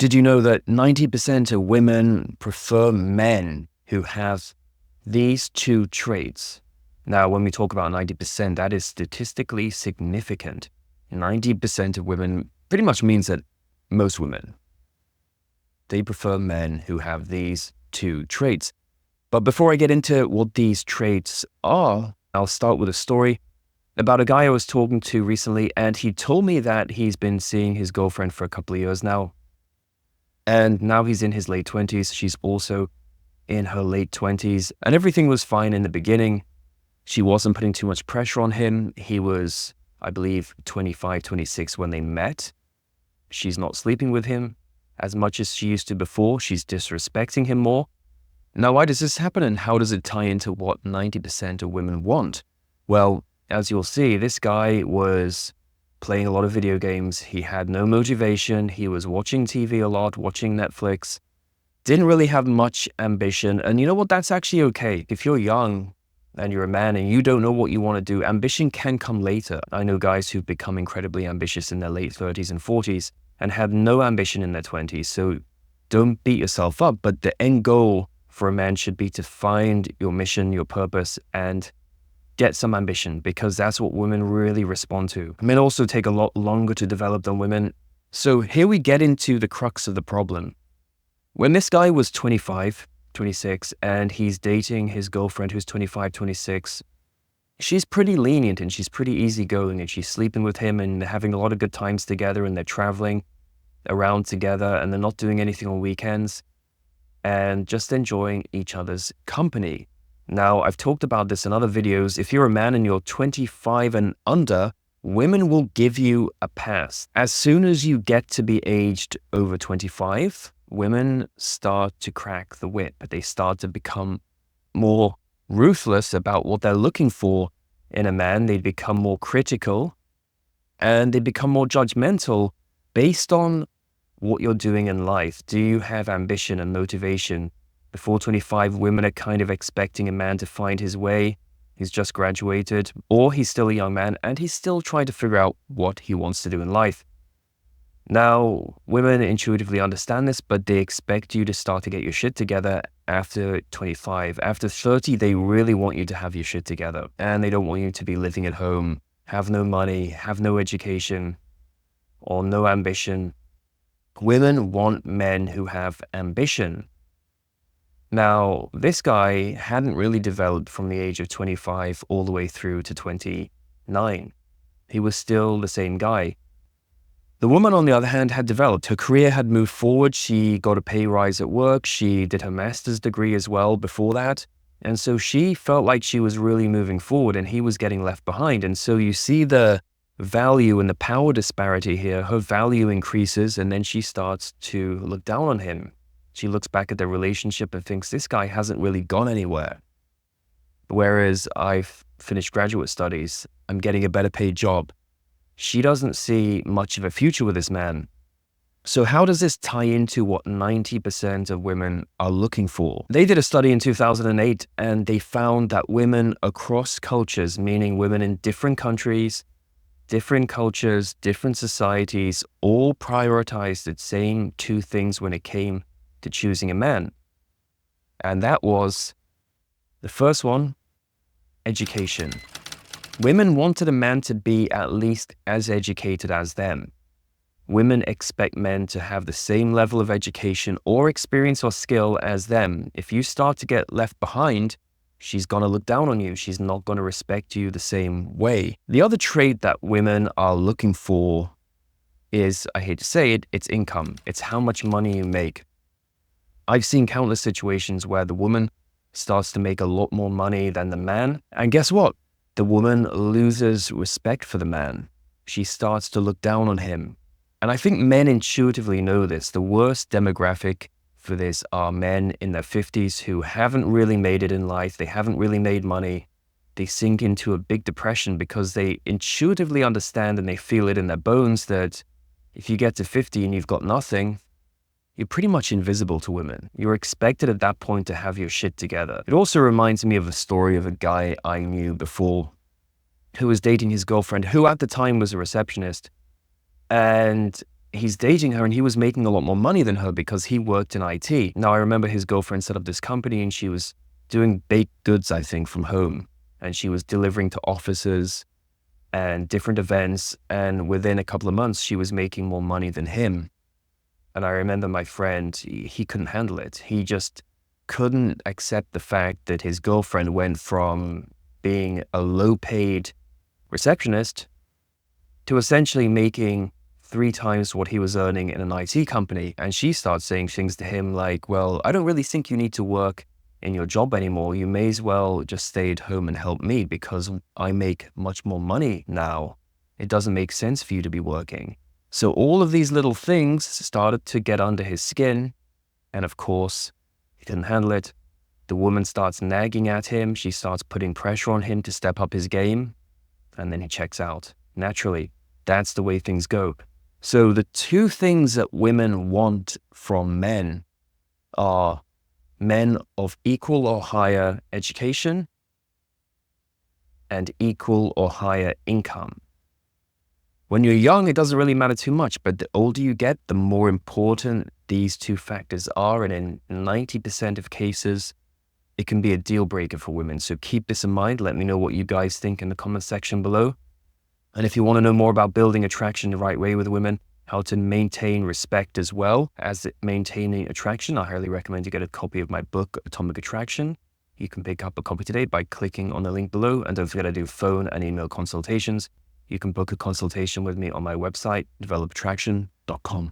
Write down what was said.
Did you know that 90% of women prefer men who have these two traits? Now, when we talk about 90%, that is statistically significant. 90% of women pretty much means that most women, they prefer men who have these two traits. But before I get into what these traits are, I'll start with a story about a guy I was talking to recently, and he told me that he's been seeing his girlfriend for a couple of years now. And now he's in his late 20s. She's also in her late 20s. And everything was fine in the beginning. She wasn't putting too much pressure on him. He was, I believe, 25, 26 when they met. She's not sleeping with him as much as she used to before. She's disrespecting him more. Now, why does this happen, and how does it tie into what 90% of women want? Well, as you'll see, this guy was playing a lot of video games. He had no motivation. He was watching TV a lot, watching Netflix. Didn't really have much ambition. And you know what? That's actually okay. If you're young and you're a man and you don't know what you want to do, ambition can come later. I know guys who've become incredibly ambitious in their late 30s and 40s and had no ambition in their 20s. So don't beat yourself up. But the end goal for a man should be to find your mission, your purpose, and get some ambition, because that's what women really respond to. Men also take a lot longer to develop than women. So here we get into the crux of the problem. When this guy was 25, 26, and he's dating his girlfriend who's 25, 26, she's pretty lenient and she's pretty easygoing, and she's sleeping with him and they're having a lot of good times together, and they're traveling around together, and they're not doing anything on weekends and just enjoying each other's company. Now, I've talked about this in other videos. If you're a man and you're 25 and under, women will give you a pass. As soon as you get to be aged over 25, women start to crack the whip. They start to become more ruthless about what they're looking for in a man. They become more critical and they become more judgmental based on what you're doing in life. Do you have ambition and motivation? Before 25, women are kind of expecting a man to find his way. He's just graduated, or he's still a young man and he's still trying to figure out what he wants to do in life. Now, women intuitively understand this, but they expect you to start to get your shit together after 25. After 30, they really want you to have your shit together, and they don't want you to be living at home, have no money, have no education, or no ambition. Women want men who have ambition. Now, this guy hadn't really developed from the age of 25 all the way through to 29. He was still the same guy. The woman, on the other hand, had developed. Her career had moved forward. She got a pay rise at work. She did her master's degree as well before that. And so she felt like she was really moving forward and he was getting left behind. And so you see the value and the power disparity here. Her value increases and then she starts to look down on him. She looks back at their relationship and thinks, this guy hasn't really gone anywhere. Whereas I've finished graduate studies, I'm getting a better paid job. She doesn't see much of a future with this man. So how does this tie into what 90% of women are looking for? They did a study in 2008 and they found that women across cultures, meaning women in different countries, different cultures, different societies, all prioritized the same two things when it came to choosing a man. And that was, the first one, education. Women wanted a man to be at least as educated as them. Women expect men to have the same level of education or experience or skill as them. If you start to get left behind, she's going to look down on you. She's not going to respect you the same way. The other trait that women are looking for is, I hate to say it, it's income. It's how much money you make. I've seen countless situations where the woman starts to make a lot more money than the man. And guess what? The woman loses respect for the man. She starts to look down on him. And I think men intuitively know this. The worst demographic for this are men in their 50s who haven't really made it in life. They haven't really made money. They sink into a big depression because they intuitively understand and they feel it in their bones that if you get to 50 and you've got nothing, you're pretty much invisible to women. You're expected at that point to have your shit together. It also reminds me of a story of a guy I knew before who was dating his girlfriend, who at the time was a receptionist. And he's dating her and he was making a lot more money than her because he worked in IT. Now, I remember his girlfriend set up this company and she was doing baked goods, I think, from home. And she was delivering to offices and different events. And within a couple of months, she was making more money than him. And I remember my friend, he couldn't handle it. He just couldn't accept the fact that his girlfriend went from being a low-paid receptionist to essentially making 3 times what he was earning in an IT company. And she starts saying things to him like, well, I don't really think you need to work in your job anymore. You may as well just stay at home and help me because I make much more money now. It doesn't make sense for you to be working. So all of these little things started to get under his skin. And of course, he couldn't handle it. The woman starts nagging at him. She starts putting pressure on him to step up his game. And then he checks out. Naturally, that's the way things go. So the 2 things that women want from men are men of equal or higher education and equal or higher income. When you're young, it doesn't really matter too much, but the older you get, the more important these 2 factors are. And in 90% of cases, it can be a deal breaker for women. So keep this in mind. Let me know what you guys think in the comment section below. And if you want to know more about building attraction the right way with women, how to maintain respect as well as maintaining attraction, I highly recommend you get a copy of my book, Atomic Attraction. You can pick up a copy today by clicking on the link below. And don't forget I do phone and email consultations. You can book a consultation with me on my website, developattraction.com.